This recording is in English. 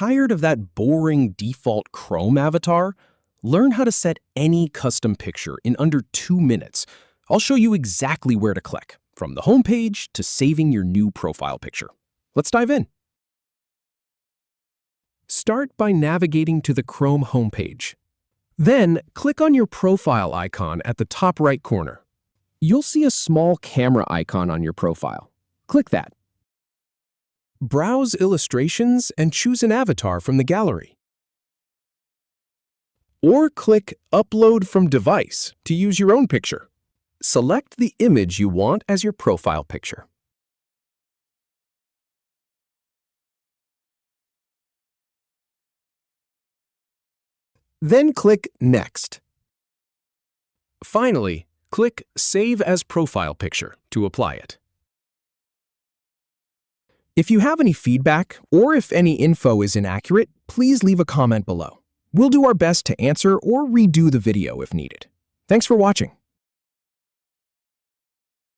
Tired of that boring default Chrome avatar? Learn how to set any custom picture in under 2 minutes. I'll show you exactly where to click, from the homepage to saving your new profile picture. Let's dive in. Start by navigating to the Chrome homepage. Then, click on your profile icon at the top right corner. You'll see a small camera icon on your profile. Click that. Browse illustrations and choose an avatar from the gallery. Or click Upload from Device to use your own picture. Select the image you want as your profile picture. Then click Next. Finally, click Save as Profile Picture to apply it. If you have any feedback or if any info is inaccurate, please leave a comment below. We'll do our best to answer or redo the video if needed. Thanks for watching.